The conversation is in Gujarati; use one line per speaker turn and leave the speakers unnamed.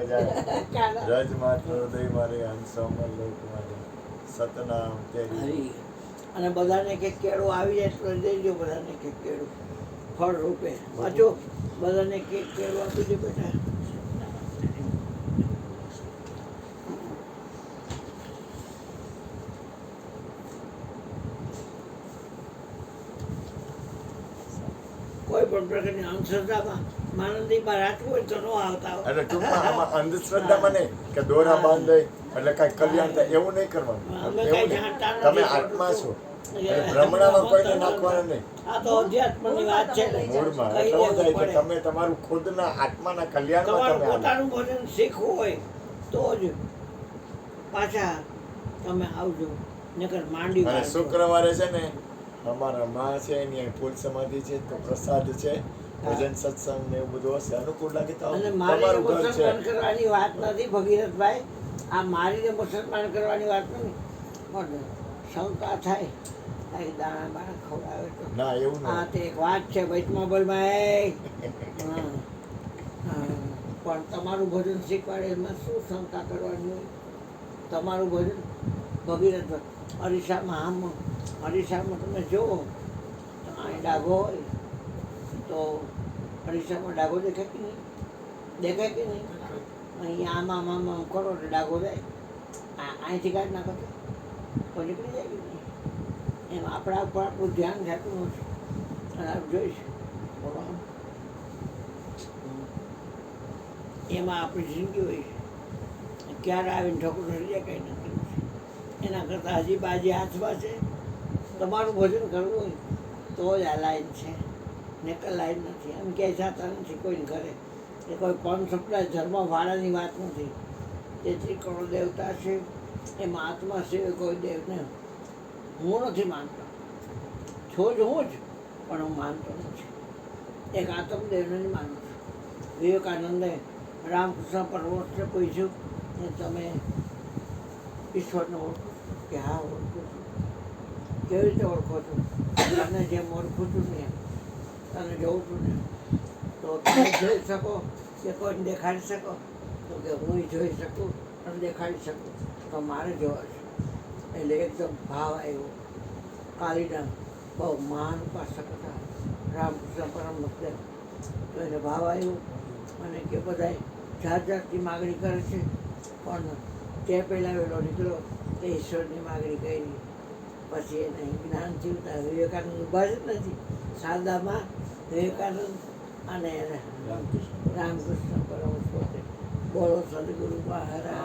જાય રજ માત્ર હૃદય મારે હંસોમર લોક મારે સતનામ તેરી
હરી અને બધાને કે કેળું આવી જાય તો દેજો બધાને કે કેળું ફળ રૂપે વાંચો બધાને કે કેળું આપી દે બેટા કોઈ પણ પ્રકારની અંધશ્રદ્ધામાં માનંદીમાં રાખવું હોય તો ન આવતા હોય.
એટલે ટૂંકમાં આમાં અંધશ્રદ્ધામાં નહીં કે દોરા બાંધે એટલે કાંઈ કલ્યાણ થાય એવું નહીં કરવાનું.
અમે
એવું
કાંઈ
નહીં.
જાણતા નથી.
તમે આત્મા છો એટલે ભ્રમણામાં કોઈને નાખવાનું નહીં.
આ તો અધ્યાત્મની વાત છે ને.
મૂળમાં
કહી
એટલે શું
દેવું
થાય કે
પડે.
તમે તમારું ખુદના આત્માના કલ્યાણમાં
તમારું
તમે આવો.
પોતાનું ભજન શીખવું હોય તો જ પાછા તમે આવજો નકર માંડી
અને
વાળજો.
શુક્રવારે છે ને અમારા માં છે એની અહીં ફૂલ સમાધિ છે તો પ્રસાદ છે ભજન સત્સંગ ને એવું બધું હશે અનુકૂળ લાગે તો
અને
આવજો.
મારી
તમારું ઘર છે
મુસલમાન કરવાની વાત નથી ભગીરથભાઈ આ મારીને મુસલમાન કરવાની વાત નથી પણ શંકા થાય આ દાણા બાણા ખવડાવે તો
ના એવું
આ
નહીં
તે એક વાત છે વૈષ્ણવ બોલમાં પણ તમારું ભજન શીખવાડે એમાં શું શંકા કરવાની હોય તમારું ભજન ભગીરથ અરીસામાં અરીસામાં તમે જુઓ તો અહીં ડાઘો હોય તો અરીસામાં ડાઘો દેખાય કે નહીં દેખાય કે નહીં અહીં આમાં આમાં કરો એટલે ડાઘો જાય અહીંથી કાઢી નાખો તો નીકળી જાય કે નહીં એમ આપણા ઉપર આપણું ધ્યાન થતું નથી અને આપ જોઈશ બોલો એમાં આપણી જિંદગી હોય છે ક્યારે આવીને ઠોકર થઈ જાય કંઈ નથી એના કરતાં હજી બાજી હાથમાં છે તમારું ભજન કરવું હોય તો જ આ લાઈન છે નકર લાઈન નથી એમ ક્યાંય જાતા નથી કોઈને ઘરે એ કોઈ પણ સંપ્રદાય ધર્મ વાળાની વાત નથી જે ત્રિકોણ દેવતા છે એમાં આત્મા સિવાય કોઈ દેવને હું નથી માનતો છું જ હું જ પણ હું માનતો નથી એક આત્મદેવને નહીં માનું છું વિવેકાનંદે રામકૃષ્ણ પરમહંસને પૂછ્યું કે તમે ઈશ્વરને ઓળખો કે હા ઓળખું છું કેવી રીતે ઓળખો છો તને જેમ ઓળખું છું ને તને જોઉં છું ને તો તમે જોઈ શકો કે કોઈને દેખાડી શકો તો કે હું જોઈ શકું અને દેખાડી શકું તો મારે જોવા છે એટલે એકદમ ભાવ આવ્યો કાલીના બહુ મહાન ઉપાસક હતા રામકૃષ્ણ પરમહંસ તો એને ભાવ આવ્યો અને કે બધા જાત જાતની માગણી કરે છે પણ તે પહેલાં વહેલો નીકળ્યો તે ઈશ્વરની માગણી કરી પછી એને જ્ઞાન થયું વિવેકાનંદ ઊભા જ નથી શારદામાં વિવેકાનંદ અને રામકૃષ્ણ પરમહંસ પોતે બોલો સદગુરુ મહારાજ